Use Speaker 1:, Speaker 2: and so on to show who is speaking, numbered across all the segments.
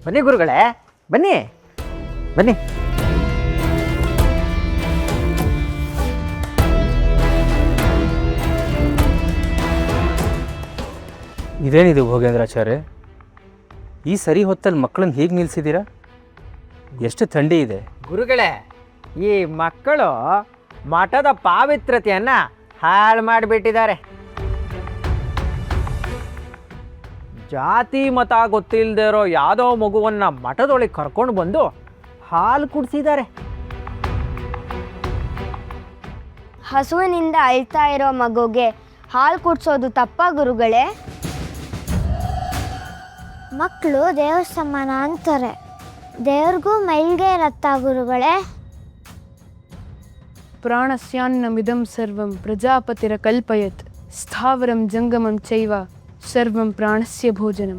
Speaker 1: ಬನ್ನಿ ಗುರುಗಳೇ, ಬನ್ನಿ ಬನ್ನಿ.
Speaker 2: ಇದೇನಿದು ಭೋಗೇಂದ್ರಾಚಾರ್ಯ, ಈ ಸರಿ ಹೊತ್ತಲ್ಲಿ ಮಕ್ಕಳನ್ನ ಹೀಗೆ ನಿಲ್ಲಿಸಿದ್ದೀರಾ? ಎಷ್ಟು ಥಂಡಿ ಇದೆ.
Speaker 1: ಗುರುಗಳೇ, ಈ ಮಕ್ಕಳು ಮಠದ ಪಾವಿತ್ರತೆಯನ್ನು ಹಾಳು ಮಾಡಿಬಿಟ್ಟಿದ್ದಾರೆ. ಜಾತಿ ಮತ ಗೊತ್ತಿಲ್ಲದೆ ಇರೋ ಯಾವುದೋ ಮಗುವನ್ನು ಮಠದೊಳಗೆ ಕರ್ಕೊಂಡು ಬಂದು ಹಾಲು ಕುಡಿಸಿದ್ದಾರೆ.
Speaker 3: ಹಸುವಿನಿಂದ ಅಳ್ತಾ ಇರೋ ಮಗುಗೆ ಹಾಲು ಕುಡಿಸೋದು ತಪ್ಪ ಗುರುಗಳೇ?
Speaker 4: ಮಕ್ಕಳು ದೇವ್ರ ಸಮಾನ ಅಂತಾರೆ, ದೇವ್ರಿಗೂ ಮೈಲ್ಗೆ ಇರತ್ತ ಗುರುಗಳೇ?
Speaker 5: ಪ್ರಾಣಸ್ಯಾನ್ನಮಿದಂ ಸರ್ವಂ ಪ್ರಜಾಪತಿರಕಲ್ಪಯತ್ ಸ್ಥಾವರಂ ಜಂಗಮಂ ಚೈವ ಸರ್ವಂ ಪ್ರಾಣಸ್ಯ ಭೋಜನಂ.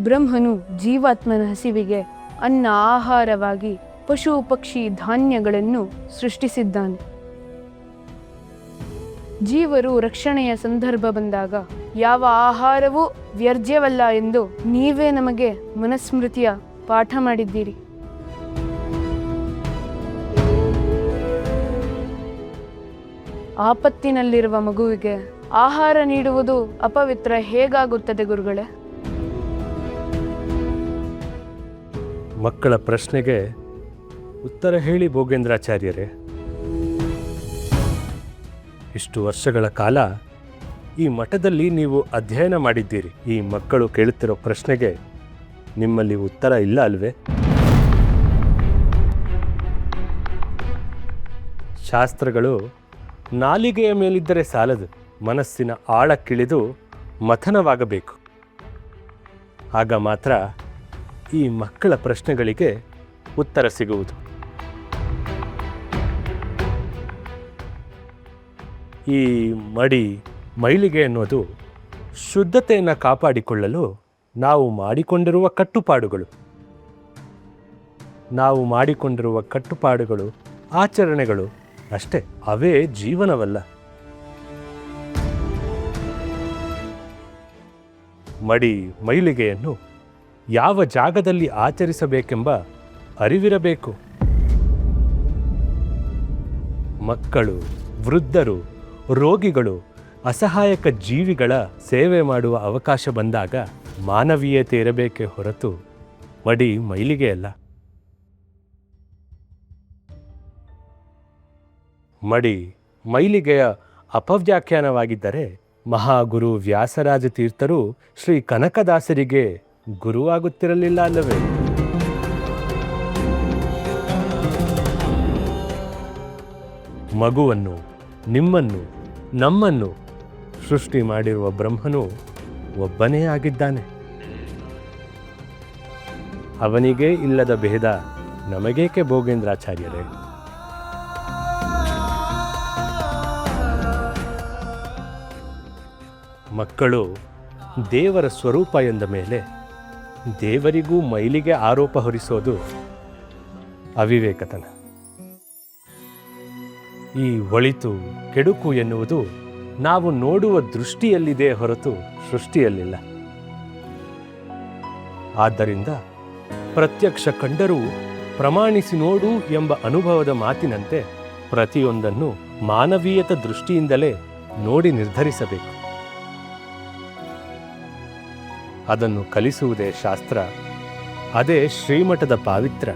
Speaker 5: ಬ್ರಹ್ಮನು ಜೀವಾತ್ಮನ ಹಸಿವಿಗೆ ಅನ್ನ ಆಹಾರವಾಗಿ ಪಶು ಪಕ್ಷಿ ಧಾನ್ಯಗಳನ್ನು ಸೃಷ್ಟಿಸಿದ್ದಾನೆ. ಜೀವರು ರಕ್ಷಣೆಯ ಸಂದರ್ಭ ಬಂದಾಗ ಯಾವ ಆಹಾರವೂ ವ್ಯರ್ಜ್ಯವಲ್ಲ ಎಂದು ನೀವೇ ನಮಗೆ ಮನುಸ್ಮೃತಿಯ ಪಾಠ ಮಾಡಿದ್ದೀರಿ. ಆಪತ್ತಿನಲ್ಲಿರುವ ಮಗುವಿಗೆ ಆಹಾರ ನೀಡುವುದು ಅಪವಿತ್ರ ಹೇಗಾಗುತ್ತದೆ ಗುರುಗಳೇ?
Speaker 6: ಮಕ್ಕಳ ಪ್ರಶ್ನೆಗೆ ಉತ್ತರ ಹೇಳಿ ಭೋಗೇಂದ್ರಾಚಾರ್ಯರೇ. ಇಷ್ಟು ವರ್ಷಗಳ ಕಾಲ ಈ ಮಠದಲ್ಲಿ ನೀವು ಅಧ್ಯಯನ ಮಾಡಿದ್ದೀರಿ. ಈ ಮಕ್ಕಳು ಕೇಳುತ್ತಿರೋ ಪ್ರಶ್ನೆಗೆ ನಿಮ್ಮಲ್ಲಿ ಉತ್ತರ ಇಲ್ಲ ಅಲ್ವೇ? ಶಾಸ್ತ್ರಗಳು ನಾಲಿಗೆಯ ಮೇಲಿದ್ದರೆ ಸಾಲದು, ಮನಸ್ಸಿನ ಆಳಕ್ಕಿಳಿದು ಮಥನವಾಗಬೇಕು. ಆಗ ಮಾತ್ರ ಈ ಮಕ್ಕಳ ಪ್ರಶ್ನೆಗಳಿಗೆ ಉತ್ತರ ಸಿಗುವುದು. ಈ ಮಡಿ ಮೈಲಿಗೆ ಅನ್ನೋದು ಶುದ್ಧತೆಯನ್ನು ಕಾಪಾಡಿಕೊಳ್ಳಲು ನಾವು ಮಾಡಿಕೊಂಡಿರುವ ಕಟ್ಟುಪಾಡುಗಳು. ನಾವು ಮಾಡಿಕೊಂಡಿರುವ ಕಟ್ಟುಪಾಡುಗಳು, ಆಚರಣೆಗಳು ಅಷ್ಟೇ, ಅವೇ ಜೀವನವಲ್ಲ. ಮಡಿ ಮೈಲಿಗೆಯನ್ನು ಯಾವ ಜಾಗದಲ್ಲಿ ಆಚರಿಸಬೇಕೆಂಬ ಅರಿವಿರಬೇಕು. ಮಕ್ಕಳು, ವೃದ್ಧರು, ರೋಗಿಗಳು, ಅಸಹಾಯಕ ಜೀವಿಗಳ ಸೇವೆ ಮಾಡುವ ಅವಕಾಶ ಬಂದಾಗ ಮಾನವೀಯತೆ ಇರಬೇಕೇ ಹೊರತು ಮಡಿ ಮೈಲಿಗೆ ಅಲ್ಲ. ಮಡಿ ಮೈಲಿಗೆಯ ಅಪವ್ಯಾಖ್ಯಾನವಾಗಿದ್ದರೆ ಮಹಾಗುರು ವ್ಯಾಸರಾಜ ತೀರ್ಥರು ಶ್ರೀ ಕನಕದಾಸರಿಗೆ ಗುರುವಾಗುತ್ತಿರಲಿಲ್ಲ ಅಲ್ಲವೇ? ಮಗುವನ್ನು, ನಿಮ್ಮನ್ನು, ನಮ್ಮನ್ನು ಸೃಷ್ಟಿ ಮಾಡಿರುವ ಬ್ರಹ್ಮನು ಒಬ್ಬನೇ ಆಗಿದ್ದಾನೆ. ಅವನಿಗೇ ಇಲ್ಲದ ಭೇದ ನಮಗೇಕೆ ಭೋಗೇಂದ್ರಾಚಾರ್ಯರೇ? ಮಕ್ಕಳು ದೇವರ ಸ್ವರೂಪ ಎಂದ ಮೇಲೆ ದೇವರಿಗೂ ಮೈಲಿಗೆ ಆರೋಪ ಹೊರಿಸೋದು ಅವಿವೇಕತನ. ಈ ಒಳಿತು ಕೆಡುಕು ಎನ್ನುವುದು ನಾವು ನೋಡುವ ದೃಷ್ಟಿಯಲ್ಲಿದೆ ಹೊರತು ಸೃಷ್ಟಿಯಲ್ಲಿಲ್ಲ. ಆದ್ದರಿಂದ ಪ್ರತ್ಯಕ್ಷ ಕಂಡರೂ ಪ್ರಮಾಣಿಸಿ ನೋಡು ಎಂಬ ಅನುಭವದ ಮಾತಿನಂತೆ ಪ್ರತಿಯೊಂದನ್ನು ಮಾನವೀಯತ ದೃಷ್ಟಿಯಿಂದಲೇ ನೋಡಿ ನಿರ್ಧರಿಸಬೇಕು. ಅದನ್ನು ಕಲಿಸುವುದೇ ಶಾಸ್ತ್ರ. ಅದೇ ಶ್ರೀಮಠದ ಪಾವಿತ್ರ.